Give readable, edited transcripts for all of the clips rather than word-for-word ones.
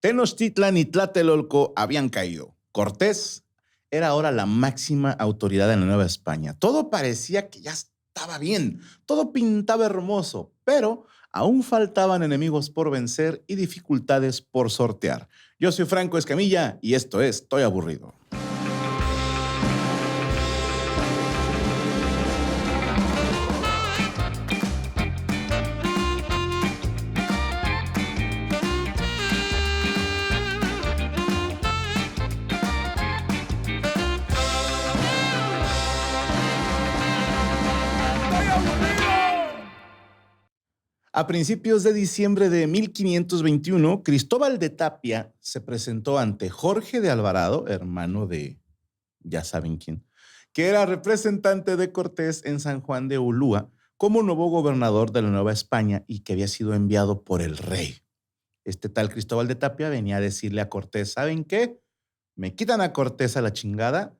Tenochtitlan y Tlatelolco habían caído. Cortés era ahora la máxima autoridad en la Nueva España. Todo parecía que ya estaba bien, todo pintaba hermoso, pero aún faltaban enemigos por vencer y dificultades por sortear. Yo soy Franco Escamilla y esto es Estoy Aburrido. A principios de diciembre de 1521, Cristóbal de Tapia se presentó ante Jorge de Alvarado, hermano de ya saben quién, que era representante de Cortés en San Juan de Ulúa como nuevo gobernador de la Nueva España y que había sido enviado por el rey. Este tal Cristóbal de Tapia venía a decirle a Cortés, ¿saben qué? Me quitan a Cortés a la chingada,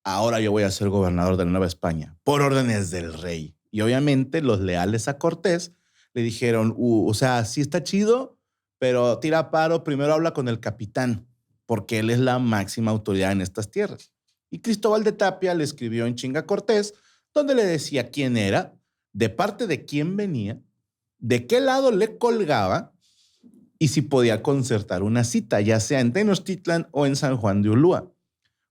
ahora yo voy a ser gobernador de la Nueva España, por órdenes del rey. Y obviamente los leales a Cortés le dijeron, o sea, sí está chido, pero tira paro, primero habla con el capitán, porque él es la máxima autoridad en estas tierras. Y Cristóbal de Tapia le escribió en chinga a Cortés, donde le decía quién era, de parte de quién venía, de qué lado le colgaba y si podía concertar una cita, ya sea en Tenochtitlan o en San Juan de Ulúa.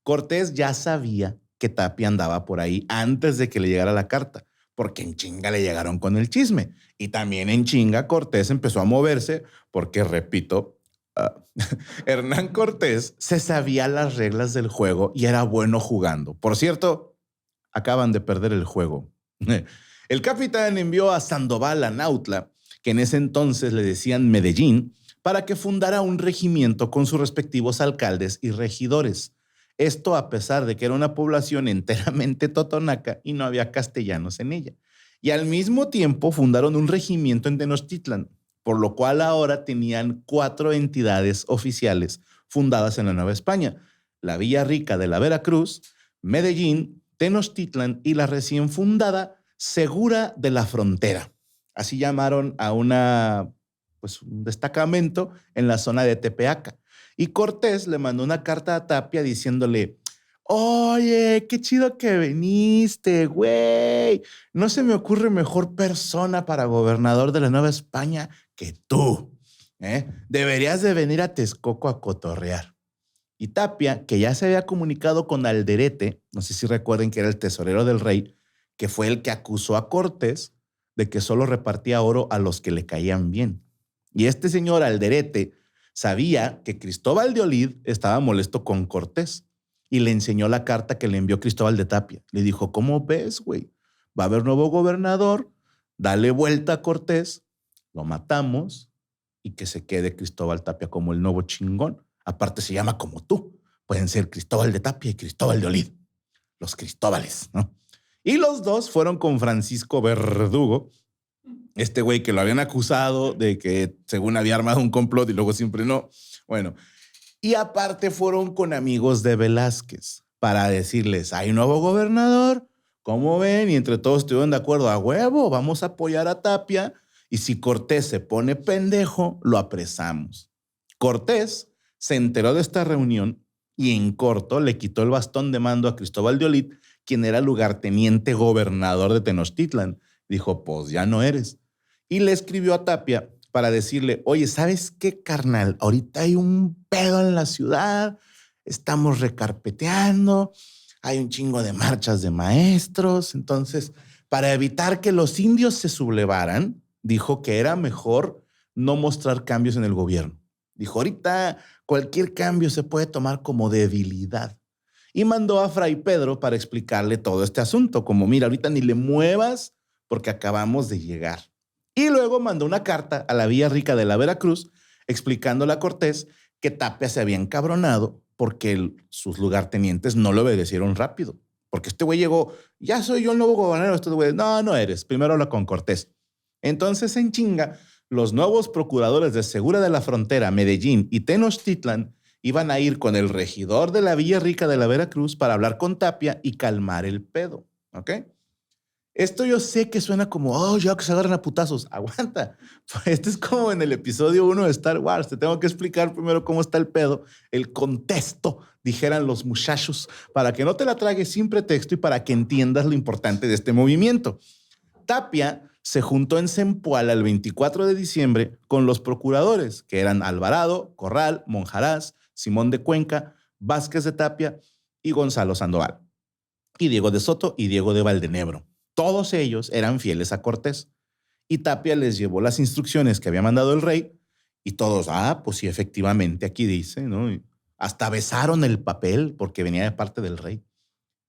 Cortés ya sabía que Tapia andaba por ahí antes de que le llegara la carta, porque en chinga le llegaron con el chisme. Y también en chinga Cortés empezó a moverse porque, repito, Hernán Cortés se sabía las reglas del juego y era bueno jugando. Por cierto, acaban de perder el juego. El capitán envió a Sandoval a Nautla, que en ese entonces le decían Medellín, para que fundara un regimiento con sus respectivos alcaldes y regidores. Esto a pesar de que era una población enteramente totonaca y no había castellanos en ella. Y al mismo tiempo fundaron un regimiento en Tenochtitlan, por lo cual ahora tenían 4 entidades oficiales fundadas en la Nueva España: la Villa Rica de la Veracruz, Medellín, Tenochtitlan y la recién fundada Segura de la Frontera. Así llamaron a un destacamento en la zona de Tepeaca. Y Cortés le mandó una carta a Tapia diciéndole, oye, qué chido que viniste, güey. No se me ocurre mejor persona para gobernador de la Nueva España que tú. Deberías de venir a Texcoco a cotorrear. Y Tapia, que ya se había comunicado con Alderete, no sé si recuerden que era el tesorero del rey, que fue el que acusó a Cortés de que solo repartía oro a los que le caían bien. Y este señor Alderete sabía que Cristóbal de Olid estaba molesto con Cortés y le enseñó la carta que le envió Cristóbal de Tapia. Le dijo, ¿cómo ves, güey? Va a haber nuevo gobernador, dale vuelta a Cortés, lo matamos y que se quede Cristóbal Tapia como el nuevo chingón. Aparte se llama como tú. Pueden ser Cristóbal de Tapia y Cristóbal de Olid. Los Cristóbales, ¿no? Y los dos fueron con Francisco Verdugo, este güey que lo habían acusado de que según había armado un complot y luego siempre no. Bueno, y aparte fueron con amigos de Velázquez para decirles, hay nuevo gobernador, ¿cómo ven? Y entre todos estuvieron de acuerdo, a huevo, vamos a apoyar a Tapia y si Cortés se pone pendejo, lo apresamos. Cortés se enteró de esta reunión y en corto le quitó el bastón de mando a Cristóbal de Olid, quien era lugarteniente gobernador de Tenochtitlan. Dijo, pues ya no eres. Y le escribió a Tapia para decirle, oye, ¿sabes qué, carnal? Ahorita hay un pedo en la ciudad, estamos recarpeteando, hay un chingo de marchas de maestros. Entonces, para evitar que los indios se sublevaran, dijo que era mejor no mostrar cambios en el gobierno. Dijo, ahorita cualquier cambio se puede tomar como debilidad. Y mandó a Fray Pedro para explicarle todo este asunto, como mira, ahorita ni le muevas porque acabamos de llegar. Y luego mandó una carta a la Villa Rica de la Veracruz explicándole a Cortés que Tapia se había encabronado porque sus lugartenientes no le obedecieron rápido. Porque este güey llegó, ya soy yo el nuevo gobernador. Este güey, no eres, primero habla con Cortés. Entonces en chinga, los nuevos procuradores de Segura de la Frontera, Medellín y Tenochtitlan iban a ir con el regidor de la Villa Rica de la Veracruz para hablar con Tapia y calmar el pedo, ¿ok? Esto yo sé que suena como, oh, ya que se agarran a putazos. Aguanta. Este es como en el episodio 1 de Star Wars. Te tengo que explicar primero cómo está el pedo, el contexto, dijeran los muchachos, para que no te la tragues sin pretexto y para que entiendas lo importante de este movimiento. Tapia se juntó en Zempoala el 24 de diciembre con los procuradores, que eran Alvarado, Corral, Monjarás, Simón de Cuenca, Vázquez de Tapia y Gonzalo Sandoval, y Diego de Soto y Diego de Valdenebro. Todos ellos eran fieles a Cortés. Y Tapia les llevó las instrucciones que había mandado el rey y todos, pues sí, efectivamente, aquí dice, ¿no? Y hasta besaron el papel porque venía de parte del rey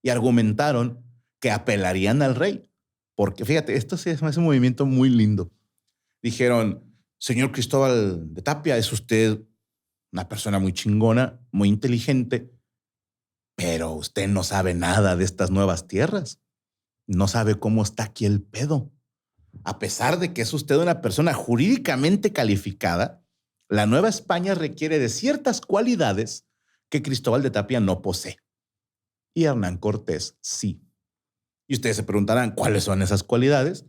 y argumentaron que apelarían al rey. Porque fíjate, esto sí es un movimiento muy lindo. Dijeron, señor Cristóbal de Tapia, es usted una persona muy chingona, muy inteligente, pero usted no sabe nada de estas nuevas tierras. No sabe cómo está aquí el pedo. A pesar de que es usted una persona jurídicamente calificada, la Nueva España requiere de ciertas cualidades que Cristóbal de Tapia no posee. Y Hernán Cortés sí. Y ustedes se preguntarán, ¿cuáles son esas cualidades?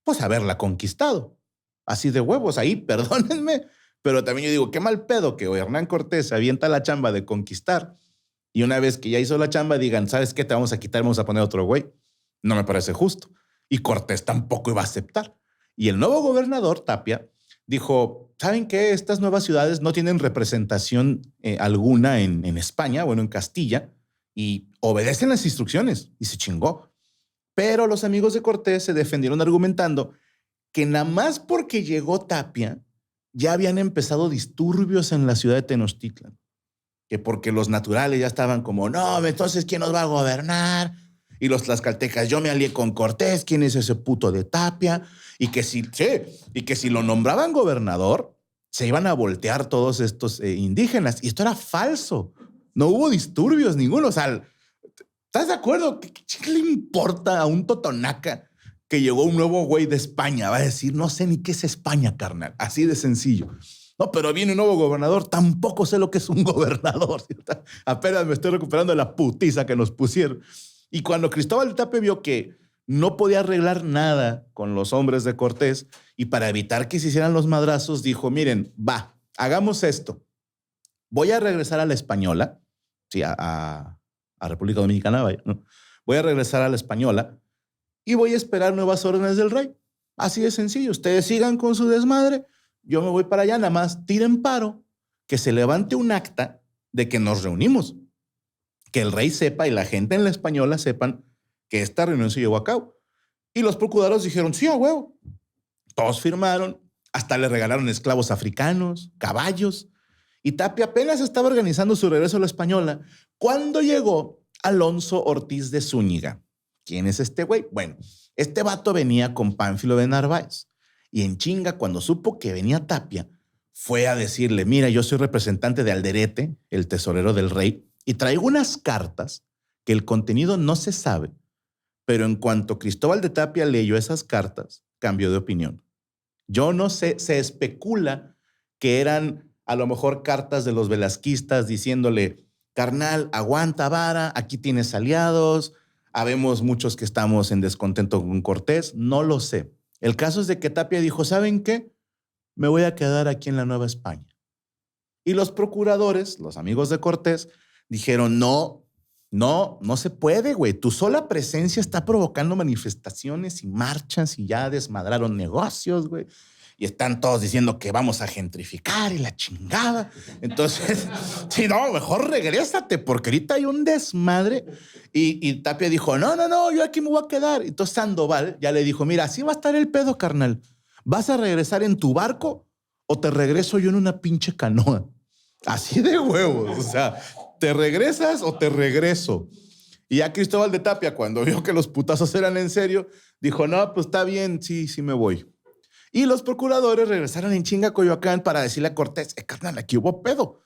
Pues haberla conquistado. Así de huevos ahí, perdónenme. Pero también yo digo, qué mal pedo que Hernán Cortés se avienta la chamba de conquistar y una vez que ya hizo la chamba digan, ¿sabes qué? Te vamos a quitar, vamos a poner otro güey. No me parece justo. Y Cortés tampoco iba a aceptar. Y el nuevo gobernador, Tapia, dijo, ¿saben qué? Estas nuevas ciudades no tienen representación alguna en España, bueno, en Castilla, y obedecen las instrucciones. Y se chingó. Pero los amigos de Cortés se defendieron argumentando que nada más porque llegó Tapia, ya habían empezado disturbios en la ciudad de Tenochtitlan. Que porque los naturales ya estaban como, no, entonces, ¿quién nos va a gobernar? Y los tlaxcaltecas, yo me alié con Cortés, ¿quién es ese puto de Tapia? Y que si lo nombraban gobernador, se iban a voltear todos estos indígenas. Y esto era falso. No hubo disturbios ninguno. O sea, ¿estás de acuerdo? ¿Qué le importa a un totonaca que llegó un nuevo güey de España? Va a decir, no sé ni qué es España, carnal. Así de sencillo. No, pero viene un nuevo gobernador. Tampoco sé lo que es un gobernador. ¿Cierto? Apenas me estoy recuperando de la putiza que nos pusieron. Y cuando Cristóbal de Tapia vio que no podía arreglar nada con los hombres de Cortés y para evitar que se hicieran los madrazos, dijo, miren, va, hagamos esto. Voy a regresar a la Española, sí, a República Dominicana, vaya, ¿no? Voy a regresar a la Española y voy a esperar nuevas órdenes del rey. Así de sencillo. Ustedes sigan con su desmadre. Yo me voy para allá, nada más tiren paro, que se levante un acta de que nos reunimos. Que el rey sepa y la gente en la Española sepan que esta reunión se llevó a cabo. Y los procuradores dijeron, sí, a huevo. Todos firmaron, hasta le regalaron esclavos africanos, caballos. Y Tapia apenas estaba organizando su regreso a la Española cuando llegó Alonso Ortiz de Zúñiga. ¿Quién es este güey? Bueno, este vato venía con Pánfilo de Narváez. Y en chinga, cuando supo que venía Tapia, fue a decirle, mira, yo soy representante de Alderete, el tesorero del rey, y traigo unas cartas que el contenido no se sabe, pero en cuanto Cristóbal de Tapia leyó esas cartas, cambió de opinión. Yo no sé, se especula que eran a lo mejor cartas de los velasquistas diciéndole, carnal, aguanta vara, aquí tienes aliados, habemos muchos que estamos en descontento con Cortés, no lo sé. El caso es de que Tapia dijo, ¿saben qué? Me voy a quedar aquí en la Nueva España. Y los procuradores, los amigos de Cortés, dijeron, no se puede, güey. Tu sola presencia está provocando manifestaciones y marchas y ya desmadraron negocios, güey. Y están todos diciendo que vamos a gentrificar y la chingada. Entonces, sí, no, mejor regrésate porque ahorita hay un desmadre. Y Tapia dijo, no, yo aquí me voy a quedar. Entonces Sandoval ya le dijo, mira, así va a estar el pedo, carnal. ¿Vas a regresar en tu barco o te regreso yo en una pinche canoa? Así de huevos, o sea, ¿te regresas o te regreso? Y ya Cristóbal de Tapia, cuando vio que los putazos eran en serio, dijo, no, pues está bien, sí me voy. Y los procuradores regresaron en chinga a Coyoacán para decirle a Cortés, carnal, aquí hubo pedo.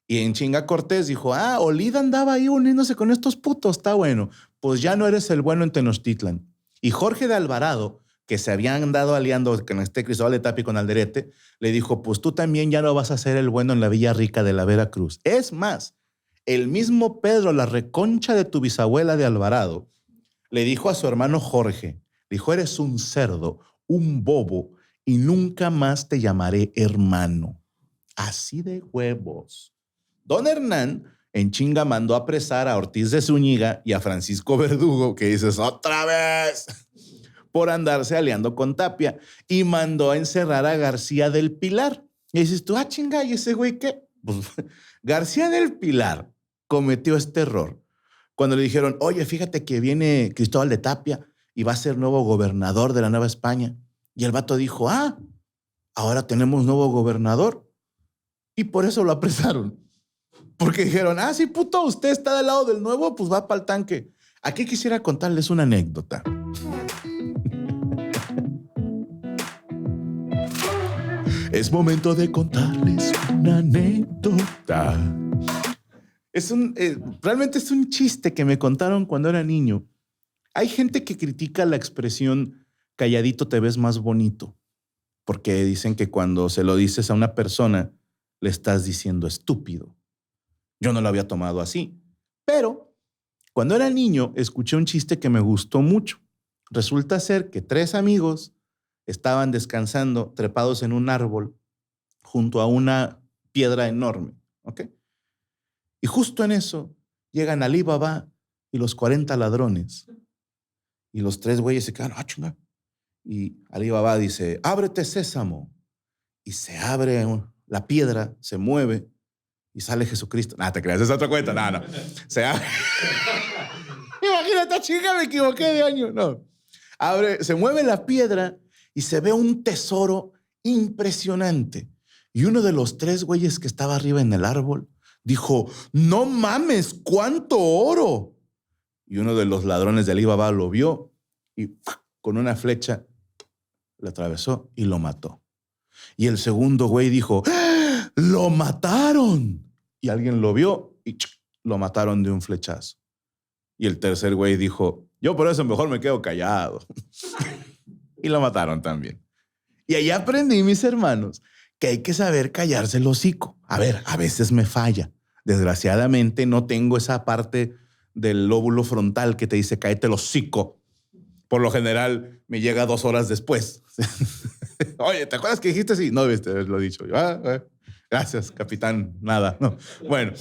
Y en chinga Cortés dijo, Olida andaba ahí uniéndose con estos putos, está bueno. Pues ya no eres el bueno en Tenochtitlan. Y Jorge de Alvarado, que se habían andado aliando con este Cristóbal de Tapia y con Alderete, le dijo, pues tú también ya no vas a ser el bueno en la Villa Rica de la Veracruz. Es más, el mismo Pedro, la reconcha de tu bisabuela de Alvarado, le dijo a su hermano Jorge, Le dijo, eres un cerdo, un bobo, y nunca más te llamaré hermano. Así de huevos. Don Hernán en chinga mandó a apresar a Ortiz de Zúñiga y a Francisco Verdugo, que dices, otra vez, por andarse aliando con Tapia, y mandó a encerrar a García del Pilar. Y dices tú, chinga, ¿y ese güey qué? Pues García del Pilar cometió este error cuando le dijeron, oye, fíjate que viene Cristóbal de Tapia y va a ser nuevo gobernador de la Nueva España. Y el vato dijo, ahora tenemos nuevo gobernador. Y por eso lo apresaron. Porque dijeron, sí, puto, usted está del lado del nuevo, pues va para el tanque. Aquí quisiera contarles una anécdota. Es momento de contarles una anécdota. Realmente es un chiste que me contaron cuando era niño. Hay gente que critica la expresión calladito te ves más bonito, porque dicen que cuando se lo dices a una persona, le estás diciendo estúpido. Yo no lo había tomado así, pero cuando era niño escuché un chiste que me gustó mucho. Resulta ser que 3 amigos estaban descansando trepados en un árbol junto a una piedra enorme, ¿ok? Y justo en eso llegan Alí Baba y los 40 ladrones. Y los 3 güeyes se quedan, chinga. Y Alí Baba dice, ábrete sésamo. Y se abre la piedra, se mueve y sale Jesucristo. Te creas, es otra cuenta. No. Se abre. Imagínate, chinga, me equivoqué de año. No. Se mueve la piedra y se ve un tesoro impresionante. Y uno de los 3 güeyes que estaba arriba en el árbol dijo, no mames, ¿cuánto oro? Y uno de los ladrones de Alí Baba lo vio y con una flecha le atravesó y lo mató. Y el segundo güey dijo, ¡lo mataron! Y alguien lo vio y lo mataron de un flechazo. Y el tercer güey dijo, yo por eso mejor me quedo callado. Y lo mataron también. Y ahí aprendí, mis hermanos, que hay que saber callarse el hocico. A veces me falla. Desgraciadamente no tengo esa parte del lóbulo frontal que te dice cállate el hocico. Por lo general me llega 2 horas después. Oye, ¿te acuerdas que dijiste así? No debiste haberlo dicho. Yo, gracias, capitán. Nada. No. Bueno.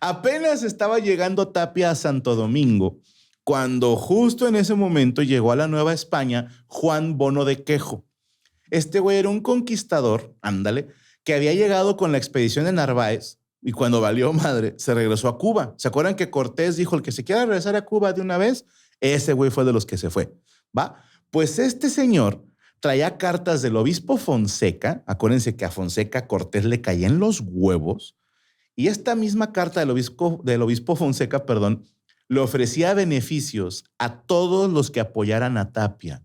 Apenas estaba llegando Tapia a Santo Domingo cuando justo en ese momento llegó a la Nueva España Juan Bono de Quejo. Este güey era un conquistador, ándale, que había llegado con la expedición de Narváez y cuando valió madre se regresó a Cuba. ¿Se acuerdan que Cortés dijo el que se quiera regresar a Cuba de una vez? Ese güey fue de los que se fue. ¿Va? Pues este señor traía cartas del obispo Fonseca. Acuérdense que a Fonseca Cortés le caía en los huevos. Y esta misma carta del obispo Fonseca, le ofrecía beneficios a todos los que apoyaran a Tapia.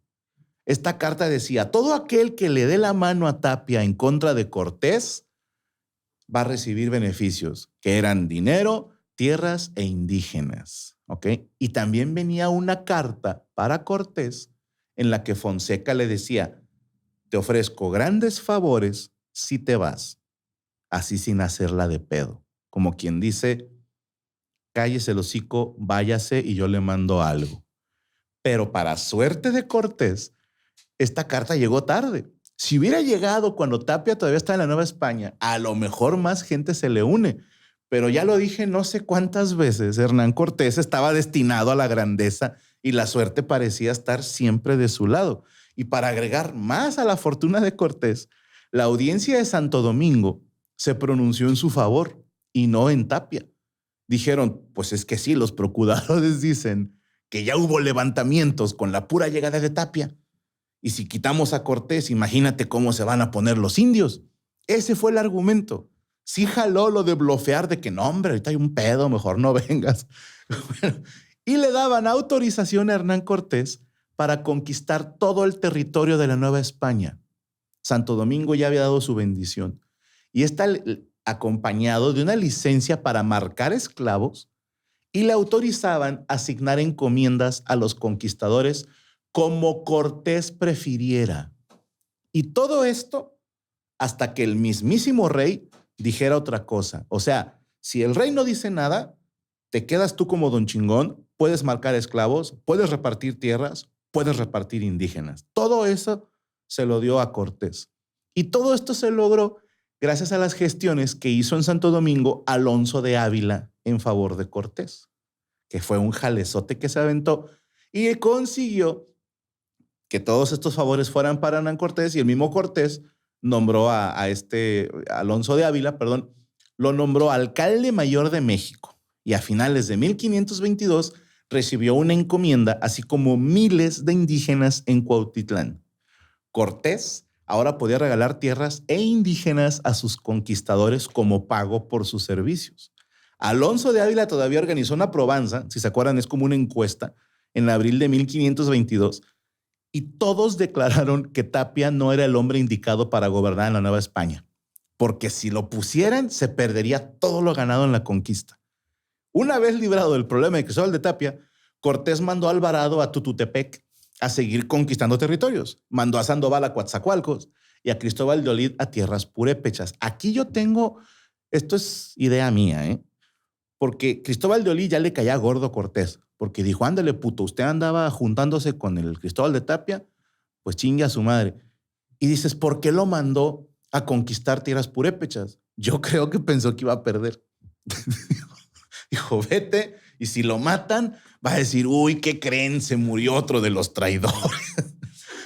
Esta carta decía, todo aquel que le dé la mano a Tapia en contra de Cortés va a recibir beneficios, que eran dinero, tierras e indígenas. ¿Ok? Y también venía una carta para Cortés en la que Fonseca le decía, te ofrezco grandes favores si te vas, así sin hacerla de pedo. Como quien dice, cállese el hocico, váyase y yo le mando algo. Pero para suerte de Cortés, esta carta llegó tarde. Si hubiera llegado cuando Tapia todavía está en la Nueva España, a lo mejor más gente se le une. Pero ya lo dije no sé cuántas veces, Hernán Cortés estaba destinado a la grandeza y la suerte parecía estar siempre de su lado. Y para agregar más a la fortuna de Cortés, la audiencia de Santo Domingo se pronunció en su favor y no en Tapia. Dijeron, pues es que sí, los procuradores dicen que ya hubo levantamientos con la pura llegada de Tapia. Y si quitamos a Cortés, imagínate cómo se van a poner los indios. Ese fue el argumento. Sí jaló lo de blofear de que no, hombre, ahorita hay un pedo, mejor no vengas. Y le daban autorización a Hernán Cortés para conquistar todo el territorio de la Nueva España. Santo Domingo ya había dado su bendición. Y está acompañado de una licencia para marcar esclavos y le autorizaban asignar encomiendas a los conquistadores como Cortés prefiriera. Y todo esto hasta que el mismísimo rey dijera otra cosa. O sea, si el rey no dice nada, Te quedas tú como don chingón, puedes marcar esclavos, puedes repartir tierras, puedes repartir indígenas. Todo eso se lo dio a Cortés. Y todo esto se logró gracias a las gestiones que hizo en Santo Domingo Alonso de Ávila en favor de Cortés, que fue un jalezote que se aventó y consiguió que todos estos favores fueran para Hernán Cortés, y el mismo Cortés nombró a este Alonso de Ávila, perdón, lo nombró alcalde mayor de México, y a finales de 1522 recibió una encomienda, así como miles de indígenas en Cuautitlán. Cortés ahora podía regalar tierras e indígenas a sus conquistadores como pago por sus servicios. Alonso de Ávila todavía organizó una probanza, si se acuerdan, es como una encuesta, en abril de 1522, y todos declararon que Tapia no era el hombre indicado para gobernar en la Nueva España, porque si lo pusieran, se perdería todo lo ganado en la conquista. Una vez librado del problema de Cristóbal de Tapia, Cortés mandó a Alvarado a Tututepec a seguir conquistando territorios. Mandó a Sandoval a Coatzacoalcos y a Cristóbal de Olid a tierras purépechas. Aquí yo tengo, esto es idea mía, porque Cristóbal de Olid ya le caía gordo a Cortés, porque dijo, ándale puto, usted andaba juntándose con el Cristóbal de Tapia, pues chingue a su madre. Y dices, ¿por qué lo mandó a conquistar tierras purépechas? Yo creo que pensó que iba a perder. Dijo, vete, y si lo matan, va a decir, uy, ¿qué creen? Se murió otro de los traidores.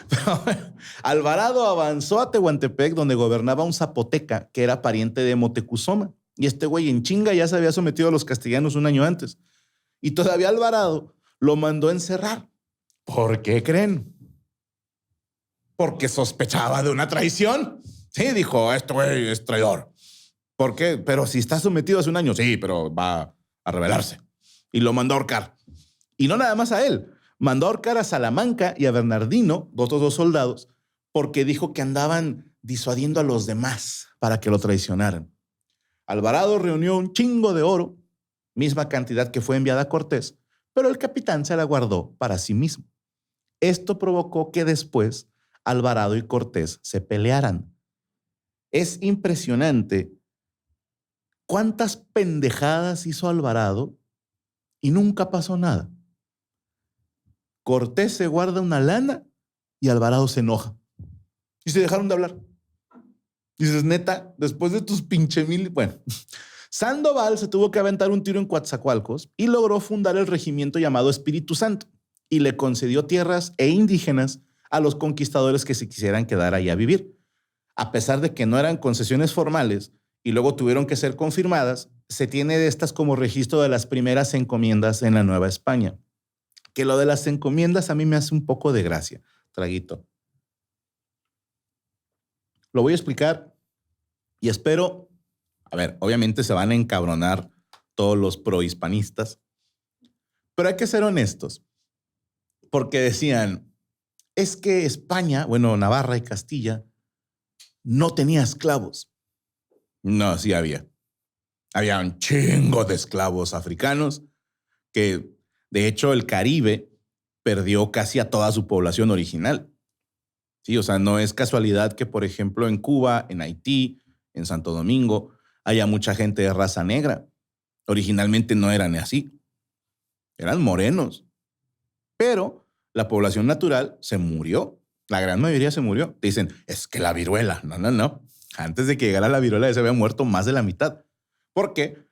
Pero bueno, Alvarado avanzó a Tehuantepec, donde gobernaba un zapoteca que era pariente de Moctezuma. Y este güey en chinga ya se había sometido a los castellanos un año antes. Y todavía Alvarado lo mandó a encerrar. ¿Por qué creen? Porque sospechaba de una traición. Sí, dijo, este güey es traidor. ¿Por qué? Pero si está sometido hace un año, sí, pero va a rebelarse. Y lo mandó a ahorcar. Y no nada más a él. Mandó a ahorcar a Salamanca y a Bernardino, otros dos soldados, porque dijo que andaban disuadiendo a los demás para que lo traicionaran. Alvarado reunió un chingo de oro, misma cantidad que fue enviada a Cortés, pero el capitán se la guardó para sí mismo. Esto provocó que después Alvarado y Cortés se pelearan. Es impresionante cuántas pendejadas hizo Alvarado y nunca pasó nada. Cortés se guarda una lana y Alvarado se enoja. Y se dejaron de hablar. Dices, neta, después de tus pinche mil... Bueno, Sandoval se tuvo que aventar un tiro en Coatzacoalcos y logró fundar el regimiento llamado Espíritu Santo y le concedió tierras e indígenas a los conquistadores que se quisieran quedar ahí a vivir. A pesar de que no eran concesiones formales y luego tuvieron que ser confirmadas, se tiene de estas como registro de las primeras encomiendas en la Nueva España. Que lo de las encomiendas a mí me hace un poco de gracia. Traguito. Lo voy a explicar y espero, a ver, obviamente se van a encabronar todos los prohispanistas, pero hay que ser honestos, porque decían, es que España, bueno, Navarra y Castilla, no tenía esclavos. No, sí había. Había un chingo de esclavos africanos que, de hecho, el Caribe perdió casi a toda su población original. Sí, o sea, no es casualidad que, por ejemplo, en Cuba, en Haití, en Santo Domingo, haya mucha gente de raza negra. Originalmente no eran así. Eran morenos. Pero la población natural se murió. La gran mayoría se murió. Te dicen, es que la viruela. No, no, no. Antes de que llegara la viruela ya se había muerto más de la mitad. ¿Por qué?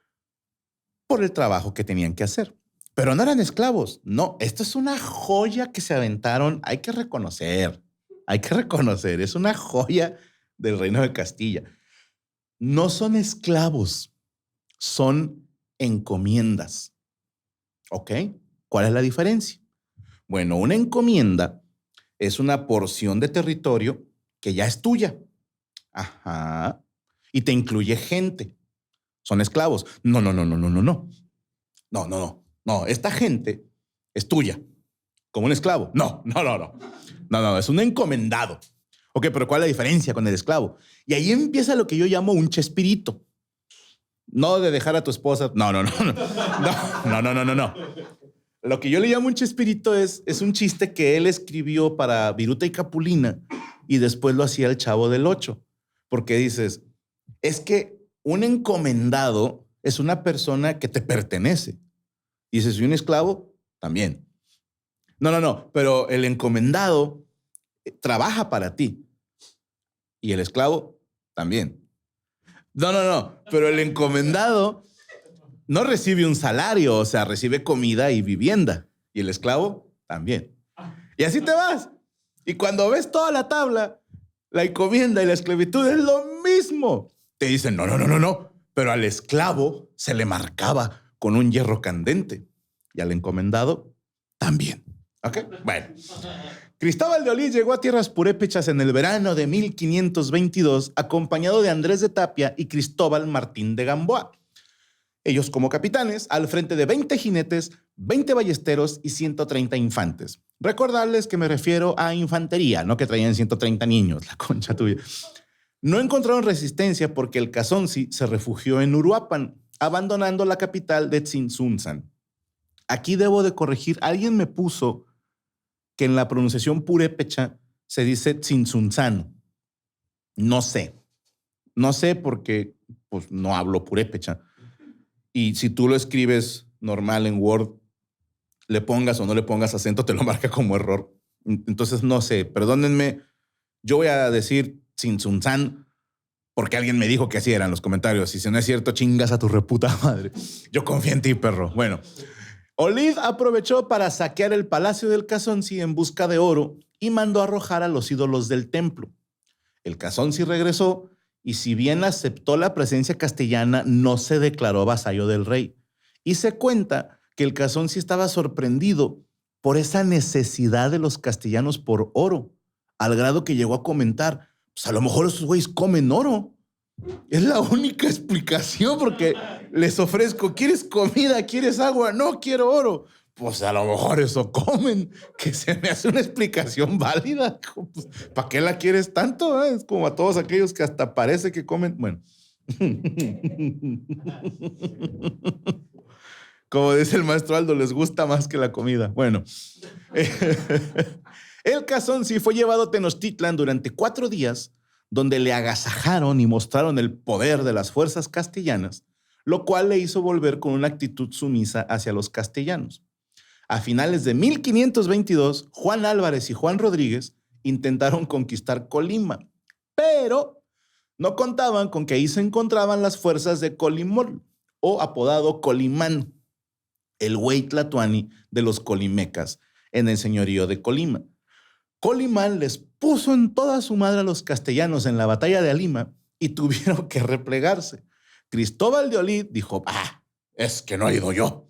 Por el trabajo que tenían que hacer. Pero no eran esclavos. No, esto es una joya que se aventaron. Hay que reconocer. Es una joya del Reino de Castilla. No son esclavos, son encomiendas. ¿Ok? ¿Cuál es la diferencia? Bueno, una encomienda es una porción de territorio que ya es tuya. Ajá. Y te incluye gente. Son esclavos. No. No, esta gente es tuya. Como un esclavo. No. Es un encomendado. Ok, pero ¿cuál es la diferencia con el esclavo? Y ahí empieza lo que yo llamo un chespirito. No de dejar a tu esposa. No. Lo que yo le llamo un chespirito es un chiste que él escribió para Viruta y Capulina y después lo hacía el Chavo del Ocho. Porque dices, es que un encomendado es una persona que te pertenece. Dices, ¿y un esclavo? También. No, pero el encomendado trabaja para ti. Y el esclavo también. No, pero el encomendado no recibe un salario, o sea, recibe comida y vivienda. Y el esclavo también. Y así te vas. Y cuando ves toda la tabla, la encomienda y la esclavitud es lo mismo. Te dicen, no. Pero al esclavo se le marcaba con un hierro candente. Y al encomendado también. ¿Ok? Bueno. Cristóbal de Olid llegó a tierras purépechas en el verano de 1522, acompañado de Andrés de Tapia y Cristóbal Martín de Gamboa. Ellos como capitanes, al frente de 20 jinetes, 20 ballesteros y 130 infantes. Recordarles que me refiero a infantería, no que traían 130 niños, la concha tuya. No encontraron resistencia porque el Cazonzi se refugió en Uruapan, abandonando la capital de Tzintzuntzan. Aquí debo de corregir, alguien me puso que en la pronunciación purépecha se dice Tzintzuntzan. No sé porque pues, no hablo purépecha. Y si tú lo escribes normal en Word, le pongas o no le pongas acento, te lo marca como error. Entonces, no sé, perdónenme. Yo voy a decir Tzintzuntzan porque alguien me dijo que así eran los comentarios. Y si no es cierto, chingas a tu reputa madre. Yo confío en ti, perro. Bueno, Olid aprovechó para saquear el palacio del Cazonzi en busca de oro y mandó arrojar a los ídolos del templo. El Cazonzi regresó y si bien aceptó la presencia castellana, no se declaró vasallo del rey. Y se cuenta que el Cazonzi estaba sorprendido por esa necesidad de los castellanos por oro, al grado que llegó a comentar, pues a lo mejor esos güeyes comen oro. Es la única explicación porque les ofrezco, ¿quieres comida? ¿Quieres agua? No, quiero oro. Pues a lo mejor eso comen, que se me hace una explicación válida. Pues, ¿para qué la quieres tanto? Es como a todos aquellos que hasta parece que comen. Bueno. Como dice el maestro Aldo, les gusta más que la comida. Bueno. El Cazonzi fue llevado a Tenochtitlan durante 4 días, donde le agasajaron y mostraron el poder de las fuerzas castellanas, lo cual le hizo volver con una actitud sumisa hacia los castellanos. A finales de 1522, Juan Álvarez y Juan Rodríguez intentaron conquistar Colima, pero no contaban con que ahí se encontraban las fuerzas de Colimol, o apodado Colimán, el güey tlatoani de los colimecas en el señorío de Colima. Colimán les puso en toda su madre a los castellanos en la batalla de Alima y tuvieron que replegarse. Cristóbal de Olid dijo, es que no he ido yo.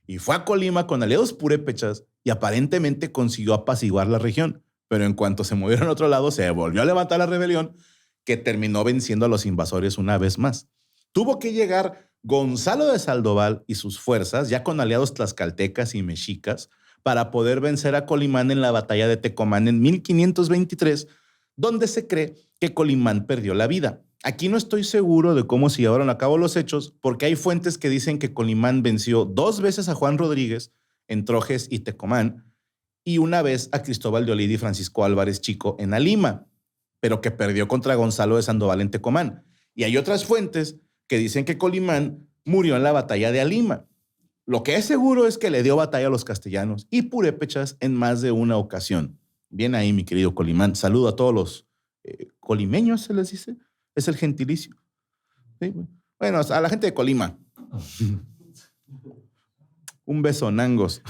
Y fue a Colima con aliados purépechas y aparentemente consiguió apaciguar la región. Pero en cuanto se movieron a otro lado, se volvió a levantar la rebelión que terminó venciendo a los invasores una vez más. Tuvo que llegar Gonzalo de Sandoval y sus fuerzas, ya con aliados tlaxcaltecas y mexicas, para poder vencer a Colimán en la batalla de Tecomán en 1523, donde se cree que Colimán perdió la vida. Aquí no estoy seguro de cómo se llevaron a cabo los hechos, porque hay fuentes que dicen que Colimán venció 2 veces a Juan Rodríguez en Trojes y Tecomán y una vez a Cristóbal de Olid y Francisco Álvarez Chico en Alima, pero que perdió contra Gonzalo de Sandoval en Tecomán. Y hay otras fuentes que dicen que Colimán murió en la batalla de Alima. Lo que es seguro es que le dio batalla a los castellanos y purépechas en más de una ocasión. Bien ahí, mi querido Colimán. Saludo a todos los colimeños, se les dice. Es el gentilicio. ¿Sí? Bueno, a la gente de Colima. Un beso, nangos.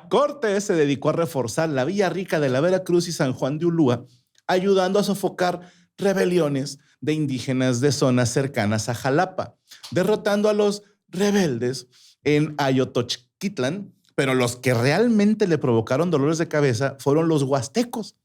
Cortés se dedicó a reforzar la Villa Rica de la Veracruz y San Juan de Ulúa, ayudando a sofocar rebeliones de indígenas de zonas cercanas a Jalapa, derrotando a los rebeldes en Ayotochquitlan, pero los que realmente le provocaron dolores de cabeza fueron los huastecos,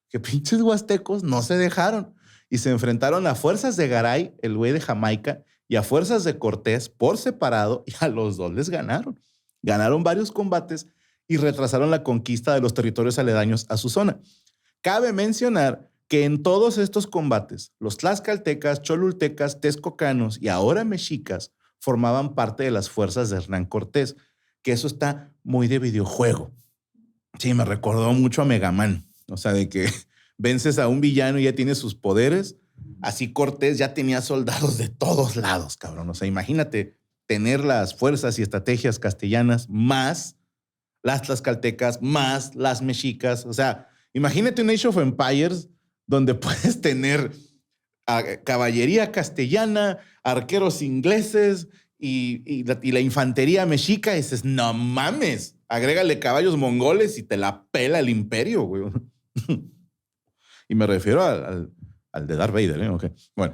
que pinches huastecos no se dejaron y se enfrentaron a fuerzas de Garay, el güey de Jamaica, y a fuerzas de Cortés por separado, y a los dos les ganaron. Ganaron varios combates y retrasaron la conquista de los territorios aledaños a su zona. Cabe mencionar que en todos estos combates, los tlaxcaltecas, cholultecas, texcocanos y ahora mexicas formaban parte de las fuerzas de Hernán Cortés, que eso está muy de videojuego. Sí, me recordó mucho a Mega Man, o sea, de que vences a un villano y ya tiene sus poderes. Así Cortés ya tenía soldados de todos lados, cabrón. O sea, imagínate tener las fuerzas y estrategias castellanas más las tlaxcaltecas, más las mexicas. O sea, imagínate un Age of Empires donde puedes tener caballería castellana, arqueros ingleses y la infantería mexica. Y dices, no mames, agrégale caballos mongoles y te la pela el imperio, güey. Y me refiero al de Darth Vader, ¿eh? Okay. Bueno,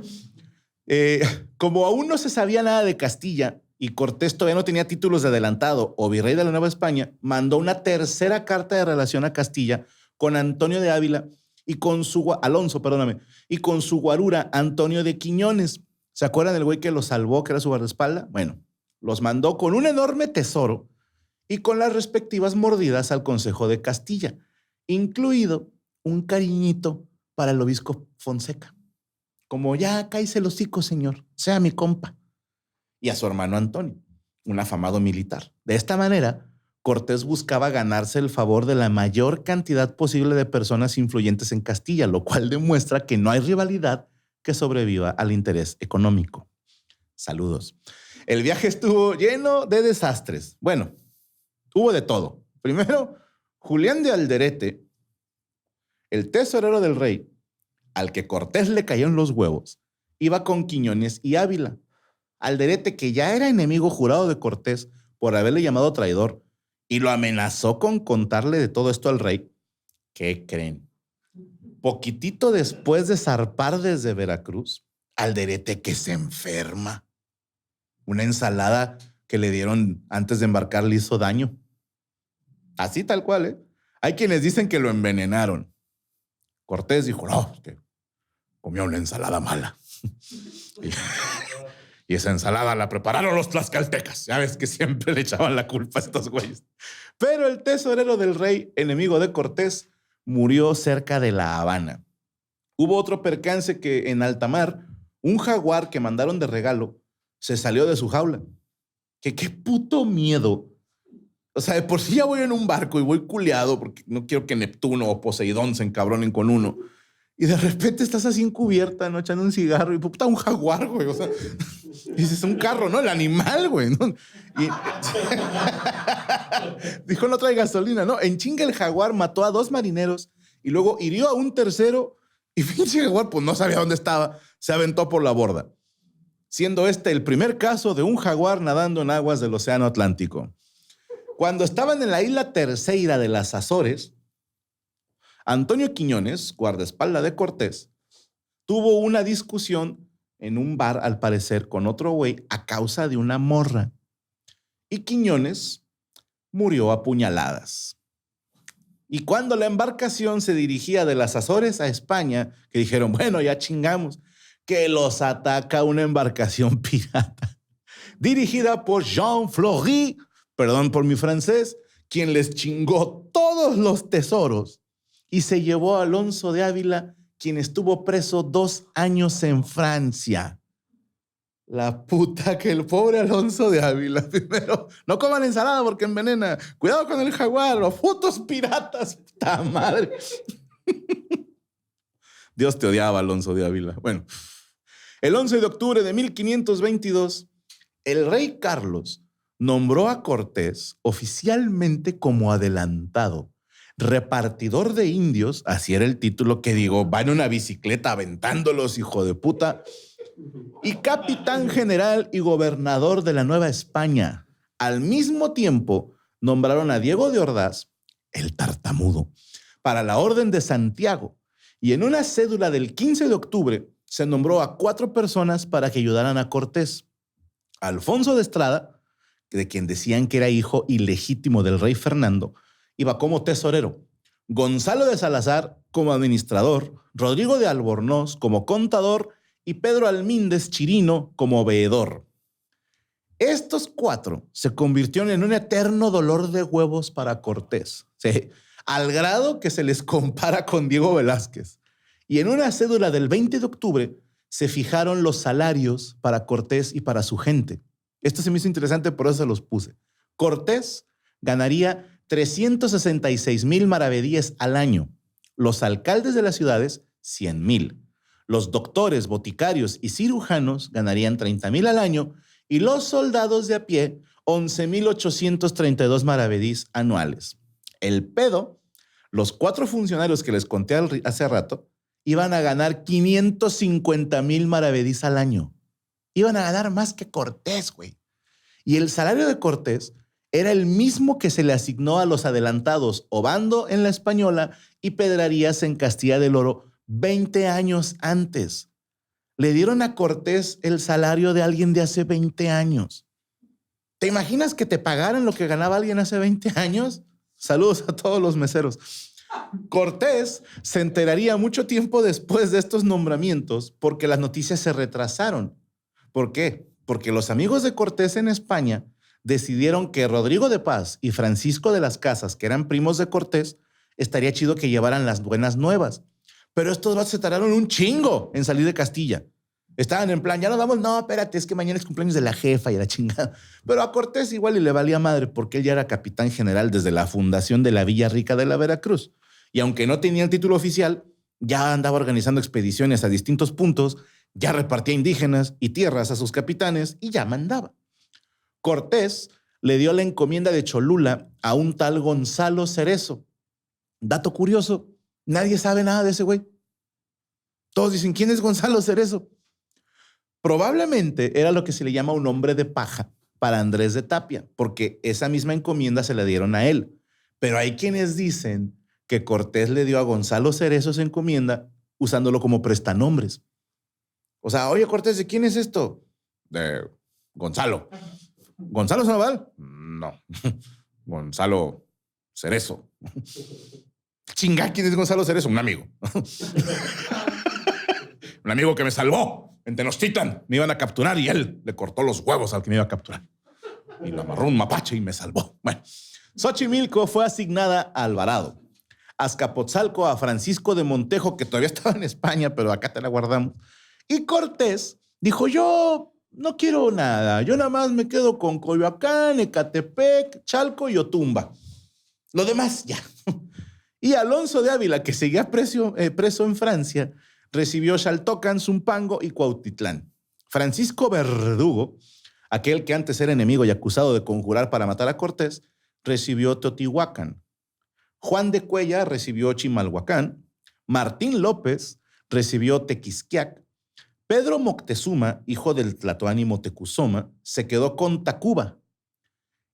como aún no se sabía nada de Castilla y Cortés todavía no tenía títulos de adelantado o virrey de la Nueva España, mandó una tercera carta de relación a Castilla con Antonio de Ávila y con su Alonso, perdóname, y con su guarura Antonio de Quiñones. ¿Se acuerdan del güey que los salvó, que era su guardaespaldas? Bueno, los mandó con un enorme tesoro y con las respectivas mordidas al Consejo de Castilla, incluido un cariñito para el obispo Fonseca. Como ya cállese el hocico, señor, sea mi compa. Y a su hermano Antonio, un afamado militar. De esta manera, Cortés buscaba ganarse el favor de la mayor cantidad posible de personas influyentes en Castilla, lo cual demuestra que no hay rivalidad que sobreviva al interés económico. Saludos. El viaje estuvo lleno de desastres. Bueno, hubo de todo. Primero, Julián de Alderete, el tesorero del rey, al que Cortés le cayó en los huevos, iba con Quiñones y Ávila. Alderete, que ya era enemigo jurado de Cortés por haberle llamado traidor y lo amenazó con contarle de todo esto al rey, ¿qué creen? Poquitito después de zarpar desde Veracruz, Alderete que se enferma. Una ensalada que le dieron antes de embarcar le hizo daño. Así tal cual, ¿eh? Hay quienes dicen que lo envenenaron. Cortés dijo, no, que comió una ensalada mala. Y esa ensalada la prepararon los tlaxcaltecas. Ya ves que siempre le echaban la culpa a estos güeyes. Pero el tesorero del rey, enemigo de Cortés, murió cerca de La Habana. Hubo otro percance que en alta mar, un jaguar que mandaron de regalo se salió de su jaula. Que qué puto miedo. O sea, de por sí ya voy en un barco y voy culeado porque no quiero que Neptuno o Poseidón se encabronen con uno. Y de repente estás así encubierta, ¿no? Echando un cigarro y puta, un jaguar, güey. O sea, dices, un carro, ¿no? El animal, güey, ¿no? Y dijo, no trae gasolina, ¿no? En chinga el jaguar mató a 2 marineros y luego hirió a un tercero y pinche jaguar, pues no sabía dónde estaba, se aventó por la borda. Siendo este el primer caso de un jaguar nadando en aguas del Océano Atlántico. Cuando estaban en la isla Terceira de las Azores, Antonio Quiñones, guardaespaldas de Cortés, tuvo una discusión en un bar, al parecer, con otro güey a causa de una morra. Y Quiñones murió a puñaladas. Y cuando la embarcación se dirigía de las Azores a España, que dijeron, bueno, ya chingamos, que los ataca una embarcación pirata dirigida por Jean Fleury, perdón por mi francés, quien les chingó todos los tesoros y se llevó a Alonso de Ávila, quien estuvo preso 2 años en Francia. La puta que el pobre Alonso de Ávila. Primero, no coman ensalada porque envenena. Cuidado con el jaguar, los putos piratas. ¡Puta madre! Dios te odiaba, Alonso de Ávila. Bueno, el 11 de octubre de 1522, el rey Carlos nombró a Cortés oficialmente como adelantado, repartidor de indios, así era el título, que digo, va en una bicicleta aventándolos, hijo de puta, y capitán general y gobernador de la Nueva España. Al mismo tiempo, nombraron a Diego de Ordaz, el tartamudo, para la Orden de Santiago, y en una cédula del 15 de octubre se nombró a 4 personas para que ayudaran a Cortés. Alfonso de Estrada, de quien decían que era hijo ilegítimo del rey Fernando, iba como tesorero. Gonzalo de Salazar como administrador, Rodrigo de Albornoz como contador y Pedro Almíndez Chirino como veedor. Estos 4 se convirtieron en un eterno dolor de huevos para Cortés, ¿sí? Al grado que se les compara con Diego Velázquez. Y en una cédula del 20 de octubre se fijaron los salarios para Cortés y para su gente. Esto se me hizo interesante, por eso se los puse. Cortés ganaría 366,000 maravedíes al año. Los alcaldes de las ciudades, 100,000. Los doctores, boticarios y cirujanos ganarían 30,000 al año y los soldados de a pie 11,832 maravedís anuales. El pedo, los 4 funcionarios que les conté hace rato iban a ganar 550,000 maravedís al año. Iban a ganar más que Cortés, güey. Y el salario de Cortés era el mismo que se le asignó a los adelantados Obando en la Española y Pedrarías en Castilla del Oro 20 años antes. Le dieron a Cortés el salario de alguien de hace 20 años. ¿Te imaginas que te pagaran lo que ganaba alguien hace 20 años? Saludos a todos los meseros. Cortés se enteraría mucho tiempo después de estos nombramientos porque las noticias se retrasaron. ¿Por qué? Porque los amigos de Cortés en España decidieron que Rodrigo de Paz y Francisco de las Casas, que eran primos de Cortés, estaría chido que llevaran las buenas nuevas. Pero estos dos se tardaron un chingo en salir de Castilla. Estaban en plan, ya nos vamos, no, espérate, es que mañana es cumpleaños de la jefa y la chingada. Pero a Cortés igual y le valía madre porque él ya era capitán general desde la fundación de la Villa Rica de la Veracruz. Y aunque no tenía el título oficial, ya andaba organizando expediciones a distintos puntos, ya repartía indígenas y tierras a sus capitanes y ya mandaba. Cortés le dio la encomienda de Cholula a un tal Gonzalo Cerezo. Dato curioso, nadie sabe nada de ese güey. Todos dicen, ¿quién es Gonzalo Cerezo? Probablemente era lo que se le llama un hombre de paja para Andrés de Tapia, porque esa misma encomienda se la dieron a él. Pero hay quienes dicen que Cortés le dio a Gonzalo Cerezo esa encomienda usándolo como prestanombres. O sea, oye, Cortés, ¿de quién es esto? De Gonzalo. ¿Gonzalo Sandoval? No. Gonzalo Cerezo. Chinga, ¿quién es Gonzalo Cerezo? Un amigo. Un amigo que me salvó en Tenochtitlan. Me iban a capturar y él le cortó los huevos al que me iba a capturar. Y lo amarró un mapache y me salvó. Bueno, Xochimilco fue asignada a Alvarado. Azcapotzalco a Francisco de Montejo, que todavía estaba en España, pero acá te la guardamos. Y Cortés dijo, yo no quiero nada. Yo nada más me quedo con Coyoacán, Ecatepec, Chalco y Otumba. Lo demás, ya. Y Alonso de Ávila, que seguía preso en Francia, recibió Xaltocan, Zumpango y Cuautitlán. Francisco Verdugo, aquel que antes era enemigo y acusado de conjurar para matar a Cortés, recibió Teotihuacán. Juan de Cuellar recibió Chimalhuacán. Martín López recibió Tequisquiac. Pedro Moctezuma, hijo del Tlatoani Motecuzoma, se quedó con Tacuba.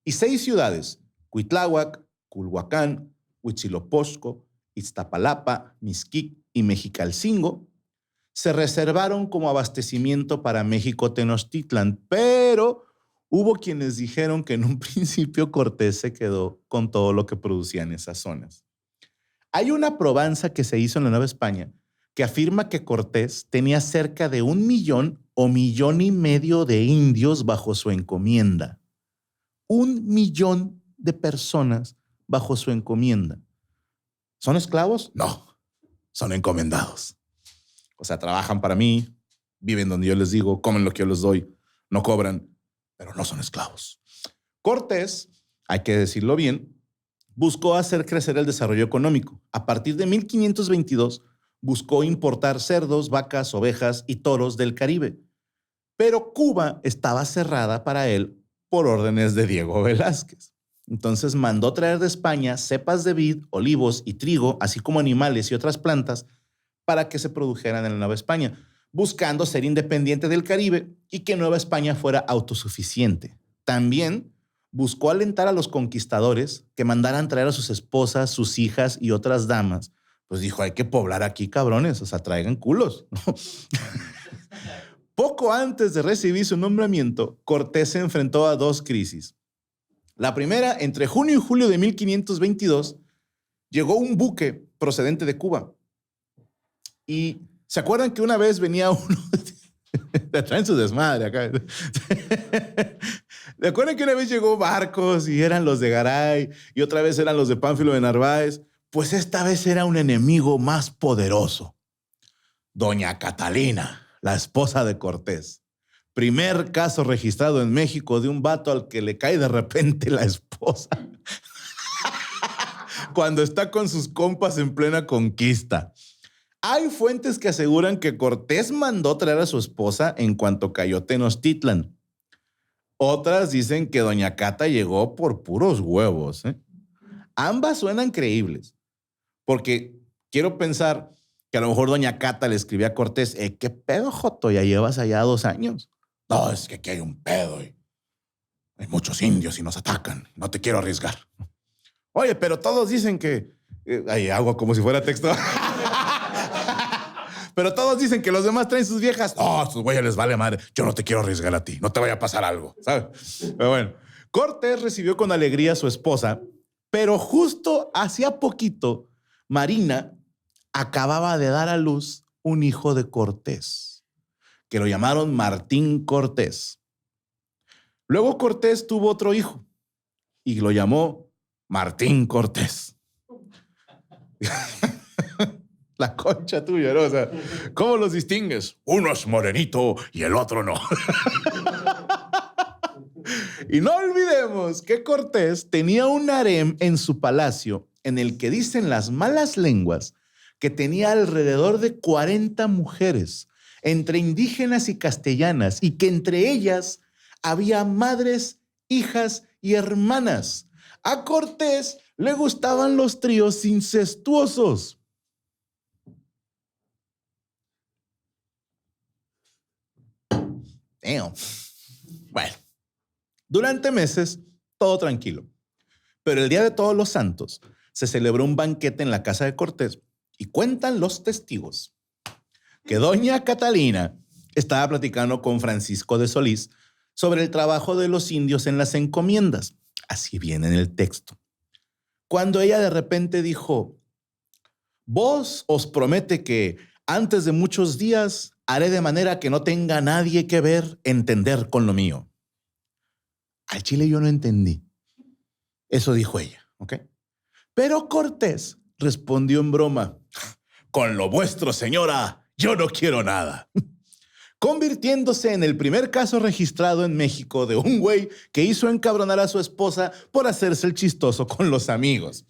Y 6 ciudades, Cuitláhuac, Culhuacán, Huitzilopochtli, Iztapalapa, Mixquic y Mexicalcingo, se reservaron como abastecimiento para México Tenochtitlan, pero hubo quienes dijeron que en un principio Cortés se quedó con todo lo que producían esas zonas. Hay una probanza que se hizo en la Nueva España que afirma que Cortés tenía cerca de 1 millón o 1,5 millones de indios bajo su encomienda. 1 millón de personas bajo su encomienda. ¿Son esclavos? No, son encomendados. O sea, trabajan para mí, viven donde yo les digo, comen lo que yo les doy, no cobran, pero no son esclavos. Cortés, hay que decirlo bien, buscó hacer crecer el desarrollo económico. A partir de 1522, buscó importar cerdos, vacas, ovejas y toros del Caribe. Pero Cuba estaba cerrada para él por órdenes de Diego Velázquez. Entonces mandó traer de España cepas de vid, olivos y trigo, así como animales y otras plantas, para que se produjeran en la Nueva España, buscando ser independiente del Caribe y que Nueva España fuera autosuficiente. También buscó alentar a los conquistadores que mandaran traer a sus esposas, sus hijas y otras damas. Pues dijo, hay que poblar aquí, cabrones, o sea, traigan culos. Poco antes de recibir su nombramiento, Cortés se enfrentó a 2 crisis. La primera, entre junio y julio de 1522, llegó un buque procedente de Cuba. Y ¿se acuerdan que una vez venía uno? Te traen su desmadre acá. ¿Se acuerdan que una vez llegó barcos y eran los de Garay y otra vez eran los de Pánfilo de Narváez? Pues esta vez era un enemigo más poderoso. Doña Catalina, la esposa de Cortés. Primer caso registrado en México de un vato al que le cae de repente la esposa cuando está con sus compas en plena conquista. Hay fuentes que aseguran que Cortés mandó traer a su esposa en cuanto cayó Tenochtitlan. Otras dicen que doña Cata llegó por puros huevos, ¿eh? Ambas suenan creíbles, porque quiero pensar que a lo mejor doña Cata le escribía a Cortés, ¿qué pedo, Joto? Ya llevas allá 2 años. No, es que aquí hay un pedo y hay muchos indios y nos atacan. No te quiero arriesgar. Oye, pero todos dicen que... Ay, hago como si fuera texto. Pero todos dicen que los demás traen sus viejas. No, a sus güeyes les vale madre. Yo no te quiero arriesgar a ti. No te vaya a pasar algo, ¿sabes? Pero bueno, Cortés recibió con alegría a su esposa, pero justo hacía poquito, Marina acababa de dar a luz un hijo de Cortés, que lo llamaron Martín Cortés. Luego Cortés tuvo otro hijo y lo llamó Martín Cortés. La concha tuya, ¿no? O sea, ¿cómo los distingues? Uno es morenito y el otro no. Y no olvidemos que Cortés tenía un harem en su palacio en el que dicen las malas lenguas que tenía alrededor de 40 mujeres, entre indígenas y castellanas, y que entre ellas había madres, hijas y hermanas. A Cortés le gustaban los tríos incestuosos. Damn. Bueno, durante meses todo tranquilo, pero el día de Todos los Santos se celebró un banquete en la casa de Cortés y cuentan los testigos que doña Catalina estaba platicando con Francisco de Solís sobre el trabajo de los indios en las encomiendas. Así viene en el texto. Cuando ella de repente dijo, vos os promete que antes de muchos días haré de manera que no tenga nadie que ver, entender con lo mío. Al chile yo no entendí. Eso dijo ella, ¿ok? Pero Cortés respondió en broma, con lo vuestro, señora, yo no quiero nada. Convirtiéndose en el primer caso registrado en México de un güey que hizo encabronar a su esposa por hacerse el chistoso con los amigos.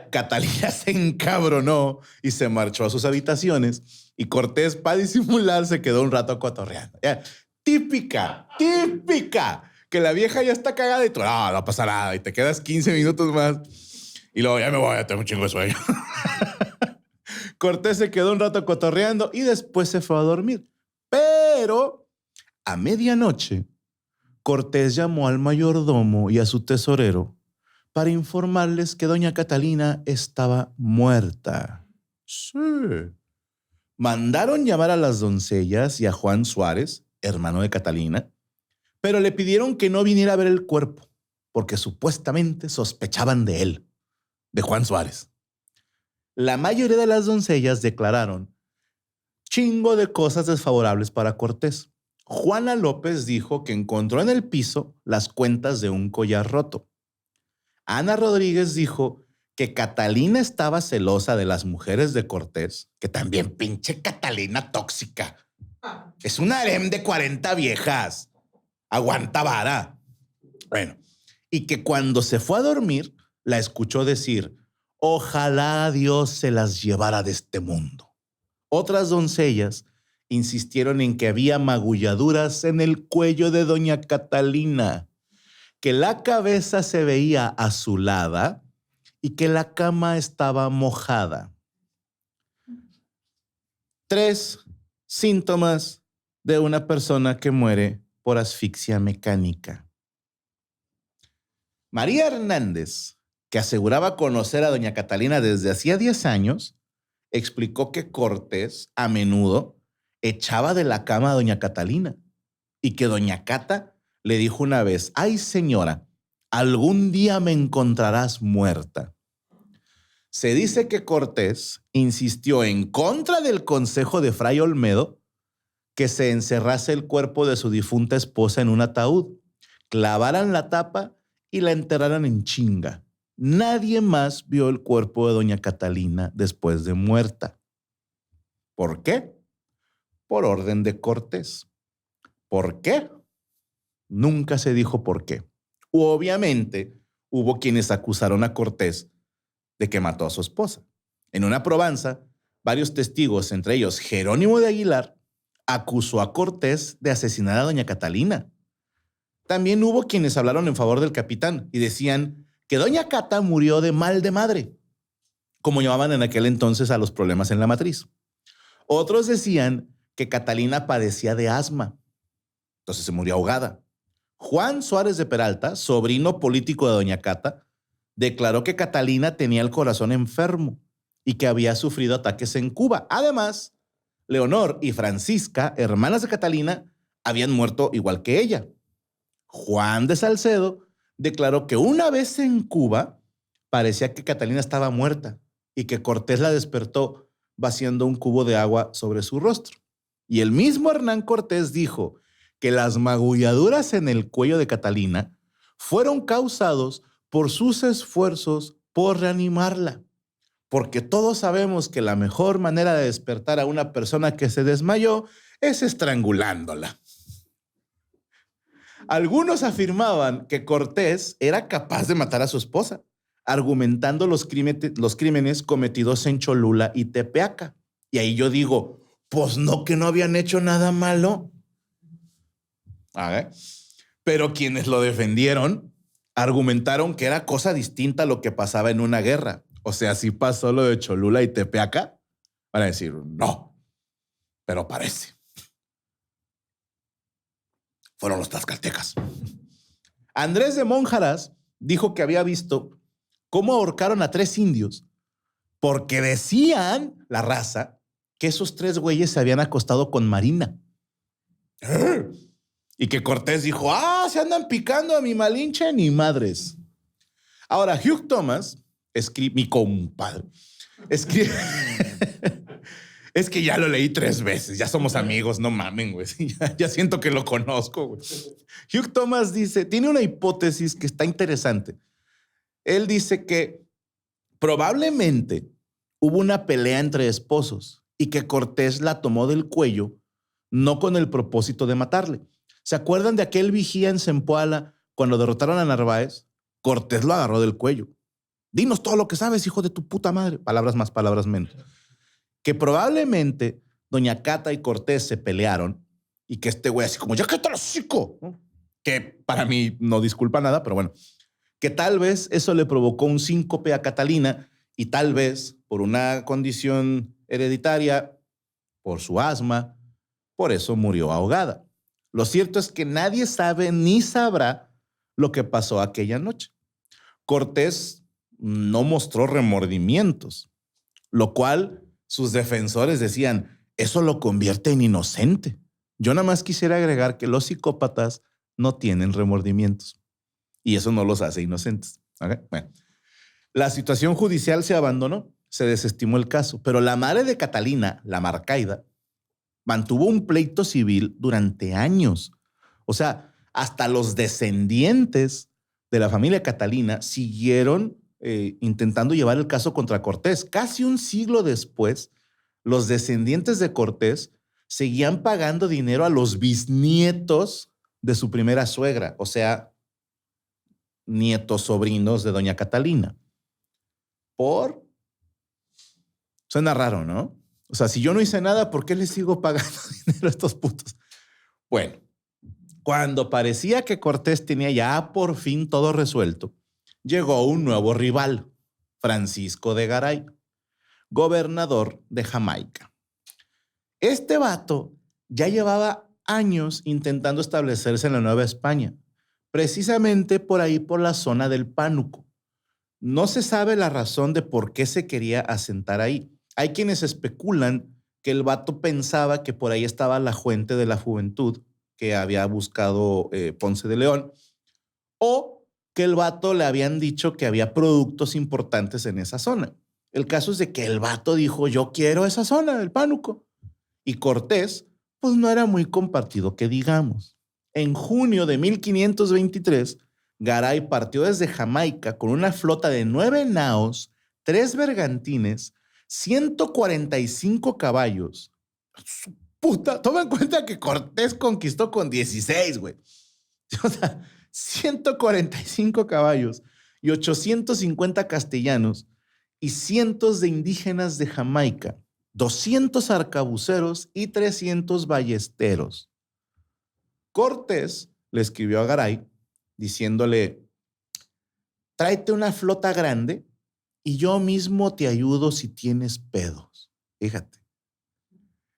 Catalina se encabronó y se marchó a sus habitaciones y Cortés, para disimular, se quedó un rato cotorreando. Típica, que la vieja ya está cagada y tú, no, no pasa nada, y te quedas 15 minutos más y luego ya me voy, a tener un chingo de sueño. Cortés se quedó un rato cotorreando y después se fue a dormir. Pero a medianoche, Cortés llamó al mayordomo y a su tesorero para informarles que doña Catalina estaba muerta. Sí. Mandaron llamar a las doncellas y a Juan Suárez, hermano de Catalina, pero le pidieron que no viniera a ver el cuerpo, porque supuestamente sospechaban de él, de Juan Suárez. La mayoría de las doncellas declararon chingo de cosas desfavorables para Cortés. Juana López dijo que encontró en el piso las cuentas de un collar roto. Ana Rodríguez dijo que Catalina estaba celosa de las mujeres de Cortés, que también pinche Catalina tóxica. Es un harem de 40 viejas. Aguanta vara. Bueno, y que cuando se fue a dormir, la escuchó decir, ojalá Dios se las llevara de este mundo. Otras doncellas insistieron en que había magulladuras en el cuello de doña Catalina, que la cabeza se veía azulada y que la cama estaba mojada. 3 síntomas de una persona que muere por asfixia mecánica. María Hernández, que aseguraba conocer a doña Catalina desde hacía 10 años, explicó que Cortés a menudo echaba de la cama a doña Catalina y que doña Cata le dijo una vez, ay señora, algún día me encontrarás muerta. Se dice que Cortés insistió en contra del consejo de Fray Olmedo que se encerrase el cuerpo de su difunta esposa en un ataúd, clavaran la tapa y la enterraran en chinga. Nadie más vio el cuerpo de doña Catalina después de muerta. ¿Por qué? Por orden de Cortés. ¿Por qué? Nunca se dijo por qué. Obviamente, hubo quienes acusaron a Cortés de que mató a su esposa. En una probanza, varios testigos, entre ellos Jerónimo de Aguilar, acusó a Cortés de asesinar a doña Catalina. También hubo quienes hablaron en favor del capitán y decían que doña Cata murió de mal de madre, como llamaban en aquel entonces a los problemas en la matriz. Otros decían que Catalina padecía de asma, entonces se murió ahogada. Juan Suárez de Peralta, sobrino político de doña Cata, declaró que Catalina tenía el corazón enfermo y que había sufrido ataques en Cuba. Además, Leonor y Francisca, hermanas de Catalina, habían muerto igual que ella. Juan de Salcedo declaró que una vez en Cuba parecía que Catalina estaba muerta y que Cortés la despertó vaciando un cubo de agua sobre su rostro. Y el mismo Hernán Cortés dijo que las magulladuras en el cuello de Catalina fueron causados por sus esfuerzos por reanimarla, porque todos sabemos que la mejor manera de despertar a una persona que se desmayó es estrangulándola. Algunos afirmaban que Cortés era capaz de matar a su esposa, argumentando los crímenes cometidos en Cholula y Tepeaca. Y ahí yo digo, pues no, que no habían hecho nada malo. A ver. Pero quienes lo defendieron argumentaron que era cosa distinta a lo que pasaba en una guerra. O sea, si pasó lo de Cholula y Tepeaca, van a decir, no, pero parece. Fueron los tlaxcaltecas. Andrés de Monjaras dijo que había visto cómo ahorcaron a 3 indios porque decían, la raza, que esos 3 güeyes se habían acostado con Marina. Y que Cortés dijo, se andan picando a mi Malinche ni madres. Ahora, Hugh Thomas, mi compadre, escribe... Es que ya lo leí 3 veces, ya somos amigos, no mamen, güey. Ya siento que lo conozco, güey. Hugh Thomas dice, tiene una hipótesis que está interesante. Él dice que probablemente hubo una pelea entre esposos y que Cortés la tomó del cuello, no con el propósito de matarle. ¿Se acuerdan de aquel vigía en Zempoala cuando derrotaron a Narváez? Cortés lo agarró del cuello. Dinos todo lo que sabes, hijo de tu puta madre. Palabras más, palabras menos. Que probablemente doña Cata y Cortés se pelearon y que este güey así como, ya cállate el hocico, ¿no? Que para mí no disculpa nada, pero bueno, que tal vez eso le provocó un síncope a Catalina y tal vez por una condición hereditaria, por su asma, por eso murió ahogada. Lo cierto es que nadie sabe ni sabrá lo que pasó aquella noche. Cortés no mostró remordimientos, lo cual sus defensores decían, eso lo convierte en inocente. Yo nada más quisiera agregar que los psicópatas no tienen remordimientos y eso no los hace inocentes. ¿Okay? Bueno, la situación judicial se abandonó, se desestimó el caso, pero la madre de Catalina, la Marcaida, mantuvo un pleito civil durante años. O sea, hasta los descendientes de la familia Catalina siguieron intentando llevar el caso contra Cortés. Casi un siglo después, los descendientes de Cortés seguían pagando dinero a los bisnietos de su primera suegra, o sea, nietos sobrinos de doña Catalina. Suena raro, ¿no? O sea, si yo no hice nada, ¿por qué les sigo pagando dinero a estos putos? Bueno, cuando parecía que Cortés tenía ya por fin todo resuelto, llegó un nuevo rival, Francisco de Garay, gobernador de Jamaica. Este vato ya llevaba años intentando establecerse en la Nueva España, precisamente por ahí por la zona del Pánuco. No se sabe la razón de por qué se quería asentar ahí. Hay quienes especulan que el vato pensaba que por ahí estaba la fuente de la juventud que había buscado Ponce de León, o que el vato le habían dicho que había productos importantes en esa zona. El caso es de que el vato dijo, yo quiero esa zona, el Pánuco. Y Cortés, pues no era muy compartido que digamos. En junio de 1523, Garay partió desde Jamaica con una flota de 9 naos, 3 bergantines, 145 caballos. Su puta, toma en cuenta que Cortés conquistó con 16, güey. O sea, 145 caballos y 850 castellanos y cientos de indígenas de Jamaica, 200 arcabuceros y 300 ballesteros. Cortés le escribió a Garay diciéndole, tráete una flota grande y yo mismo te ayudo si tienes pedos. Fíjate.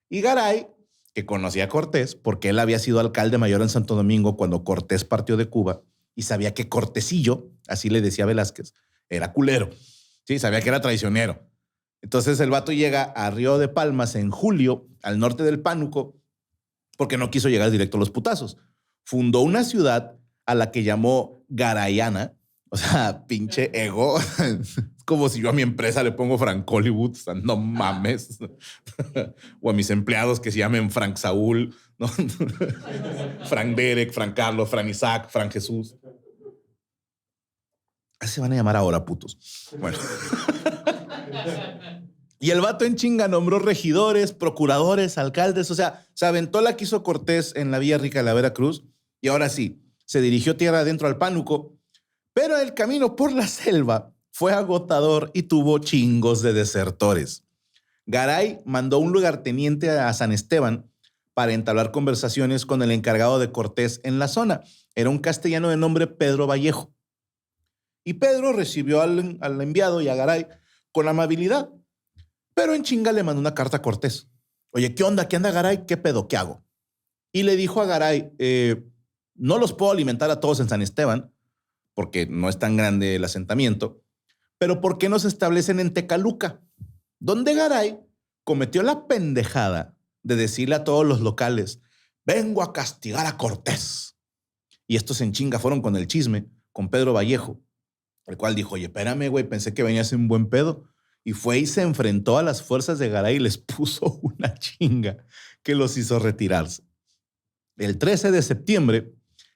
Y Garay, que conocía a Cortés, porque él había sido alcalde mayor en Santo Domingo cuando Cortés partió de Cuba y sabía que Cortesillo, así le decía Velázquez, era culero. Sí, sabía que era traicionero. Entonces el vato llega a Río de Palmas en julio, al norte del Pánuco, porque no quiso llegar directo a los putazos. Fundó una ciudad a la que llamó Garayana. O sea, pinche ego. Es como si yo a mi empresa le pongo Frank Hollywood. O sea, no mames. O a mis empleados que se llamen Frank Saúl, ¿no? Frank Derek, Frank Carlos, Frank Isaac, Frank Jesús. Así se van a llamar ahora, putos. Bueno. Y el vato en chinga nombró regidores, procuradores, alcaldes. O sea, se aventó la que hizo Cortés en la Villa Rica de la Veracruz. Y ahora sí, se dirigió tierra adentro al Pánuco. Pero el camino por la selva fue agotador y tuvo chingos de desertores. Garay mandó un lugarteniente a San Esteban para entablar conversaciones con el encargado de Cortés en la zona. Era un castellano de nombre Pedro Vallejo. Y Pedro recibió al enviado y a Garay con amabilidad. Pero en chinga le mandó una carta a Cortés. Oye, ¿qué onda? ¿Qué anda Garay? ¿Qué pedo? ¿Qué hago? Y le dijo a Garay, no los puedo alimentar a todos en San Esteban, porque no es tan grande el asentamiento, pero ¿por qué no se establecen en Tecaluca? Donde Garay cometió la pendejada de decirle a todos los locales, vengo a castigar a Cortés. Y estos en chinga fueron con el chisme, con Pedro Vallejo, el cual dijo, oye, espérame, güey, pensé que venías en buen pedo. Y fue y se enfrentó a las fuerzas de Garay y les puso una chinga que los hizo retirarse. El 13 de septiembre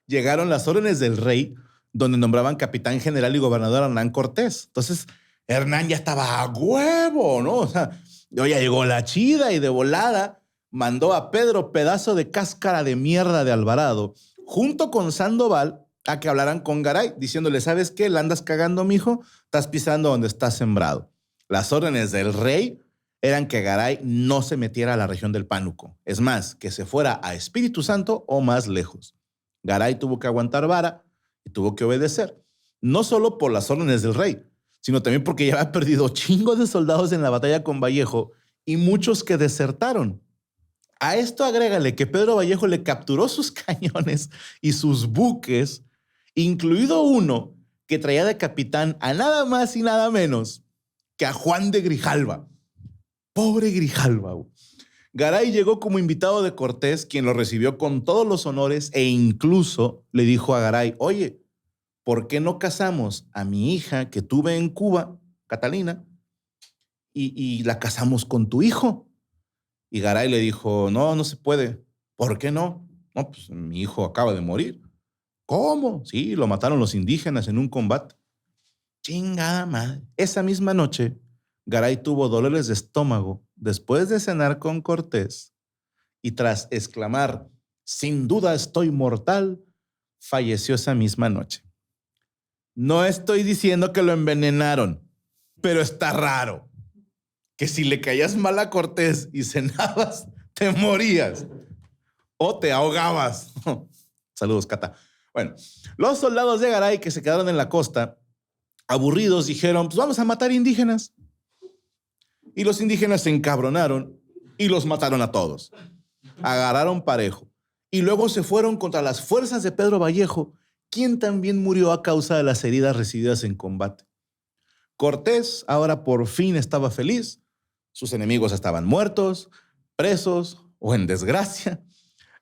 llegaron las órdenes del rey, donde nombraban capitán general y gobernador a Hernán Cortés. Entonces, Hernán ya estaba a huevo, ¿no? O sea, ya llegó la chida y de volada mandó a Pedro, pedazo de cáscara de mierda de Alvarado, junto con Sandoval, a que hablaran con Garay, diciéndole, ¿sabes qué? ¿La andas cagando, mijo? Estás pisando donde estás sembrado. Las órdenes del rey eran que Garay no se metiera a la región del Pánuco. Es más, que se fuera a Espíritu Santo o más lejos. Garay tuvo que aguantar vara y tuvo que obedecer. No solo por las órdenes del rey, sino también porque ya había perdido chingos de soldados en la batalla con Vallejo y muchos que desertaron. A esto agrégale que Pedro Vallejo le capturó sus cañones y sus buques, incluido uno que traía de capitán a nada más y nada menos que a Juan de Grijalva. Pobre Grijalva. Garay llegó como invitado de Cortés, quien lo recibió con todos los honores e incluso le dijo a Garay, oye, ¿por qué no casamos a mi hija que tuve en Cuba, Catalina, y la casamos con tu hijo? Y Garay le dijo, no, no se puede. ¿Por qué no? No, pues mi hijo acaba de morir. ¿Cómo? Sí, lo mataron los indígenas en un combate. Chingada madre. Esa misma noche, Garay tuvo dolores de estómago después de cenar con Cortés y tras exclamar, sin duda estoy mortal, falleció esa misma noche. No estoy diciendo que lo envenenaron, pero está raro que si le caías mal a Cortés y cenabas, te morías o te ahogabas. Saludos, Cata. Bueno, los soldados de Garay que se quedaron en la costa, aburridos, dijeron, pues vamos a matar indígenas. Y los indígenas se encabronaron y los mataron a todos. Agarraron parejo. Y luego se fueron contra las fuerzas de Pedro Vallejo, quien también murió a causa de las heridas recibidas en combate. Cortés ahora por fin estaba feliz. Sus enemigos estaban muertos, presos o en desgracia.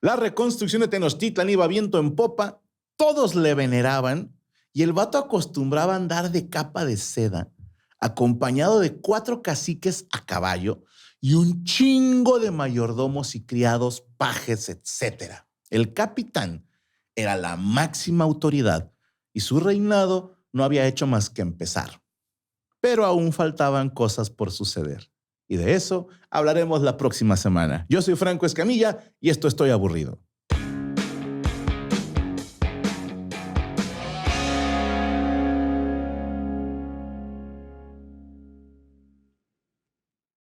La reconstrucción de Tenochtitlan iba viento en popa. Todos le veneraban y el vato acostumbraba a andar de capa de seda, acompañado de 4 caciques a caballo y un chingo de mayordomos y criados, pajes, etc. El capitán era la máxima autoridad y su reinado no había hecho más que empezar. Pero aún faltaban cosas por suceder. Y de eso hablaremos la próxima semana. Yo soy Franco Escamilla y esto Estoy Aburrido.